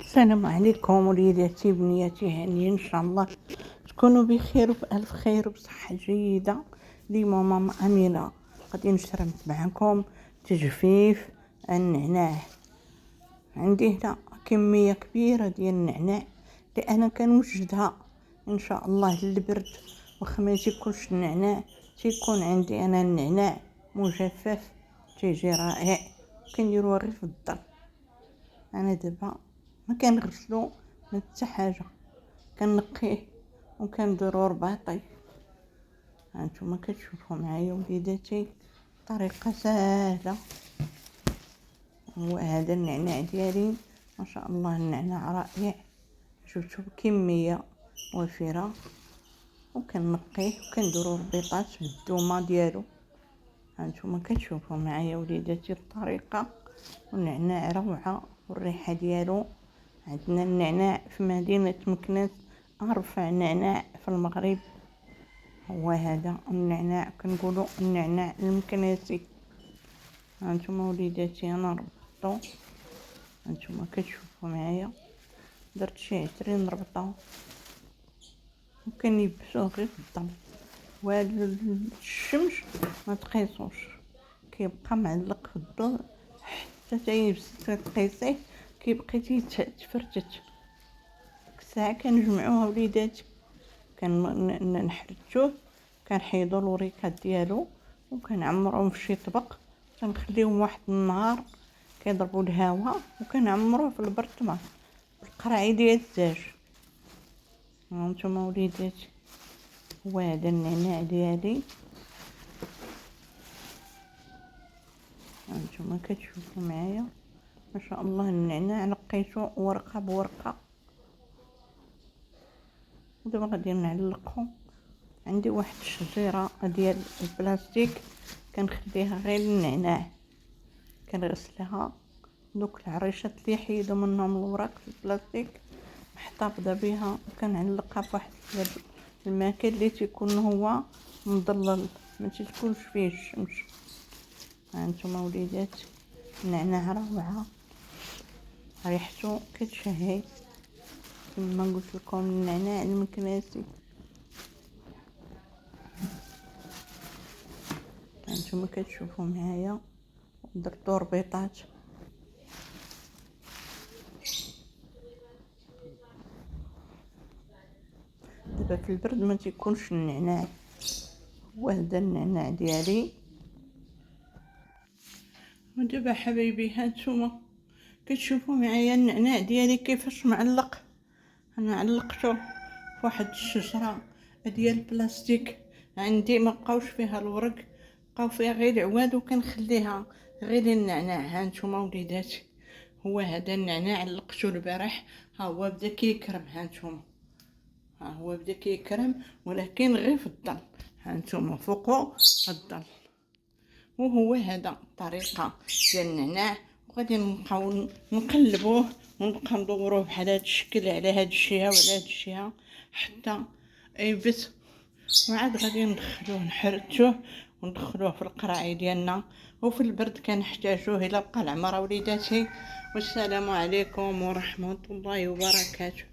السلام عليكم وليداتي بنياتي، هانيين ان شاء الله تكونوا بخير وبألف خير وبصحة جيدة. اليوم ماما أمينة غادي نشرب معكم تجفيف النعناع. عندي هنا كمية كبيرة ديال النعناع اللي انا كنوجدها ان شاء الله للبرد، واخا ما تيكونش النعناع تيكون عندي انا النعناع مجفف تيجي رائع، كنديروها غير في الدار. انا دابا ما كنغسلو ما حتى حاجه، كنقيه وكنديرو رباطي. هانتوما كتشوفوا معايا وليداتي طريقه سهله. هو هذا النعناع ديالي ما شاء الله، النعناع رائع، شفتوا كميه وفيره، وكنقيه وكنديرو ربيطات بالدومه ديالو. هانتوما كتشوفوا معايا وليداتي الطريقه، والنعناع روعه والريحه ديالو. عندنا النعناع في مدينه مكناس ارفع نعناع في المغرب، هو هذا النعناع، كنقولوا النعناع المكناسي. هانتوما وليداتي انا ربطو، هانتوما كتشوفوا معايا درت شي 20 نربطو وكنيبسوه غير في الظل، والشمس ما تقيسوش، كيبقى معلق في الظل حتى تيبس تقيسيه كيبقى تيتفرتت. ديك الساعه كنجمعوها وليداتي، كنحرتوه، كنحيدو الوريكات ديالو وكنعمروهم في شي طبق، كنخليهم واحد النهار كيضربوا الهواء، وكنعمروه في البرطمان بالقرعي ديال الزاج. هانتوما وليداتي هو هذا النعناع ديالي، هانتوما كتشوفوا معايا ما شاء الله. النعناع نقيتو ورقه بورقه، ودابا غادي نعلقو. عندي واحد الشجيره ديال البلاستيك كنخليها غير النعناع، كنغسلها، دوك العريشات اللي حيدوا منهم الوراق في البلاستيك محتفظه بها، وكنعلقها فواحد المكان اللي تيكون هو مضلل ما تيكونش فيه الشمس. هانتوما وليداتي النعناع روعه، ريحته كتشهي كما قلت لكم، النعناع المكناسي. هانتوما كتشوفوا معايا درتو ربيطات. دابا في البرد ما تيكونش النعناع، هو هذا النعناع ديالي. ودابا حبايبي هانتوما كتشوفوا معايا النعناع ديالي كيفاش معلق. انا علقته فواحد الشجره ديال البلاستيك عندي، ما بقاوش فيها الورق، بقاو فيها غير العواد، وكنخليها غير النعناع. هانتوما وليداتي هو هذا النعناع علقته البارح، ها هو بدا كيكرم. هانتوما ها هو بدا كيكرم، ولكن غير في الظل. هانتوما فوقو الظل. وهو هذا الطريقه ديال النعناع، وغادي نبقاو نقلبوه ونبقى ندوروه بحال هذا الشكل على هاد الجهه وعلى هاد الجهه حتى يبت، وعاد غادي ندخلوه نحرتوه وندخلوه في القراعي ديالنا. وفي البرد كنحتاجوه الى بقى العمر وليداتي. والسلام عليكم ورحمه الله وبركاته.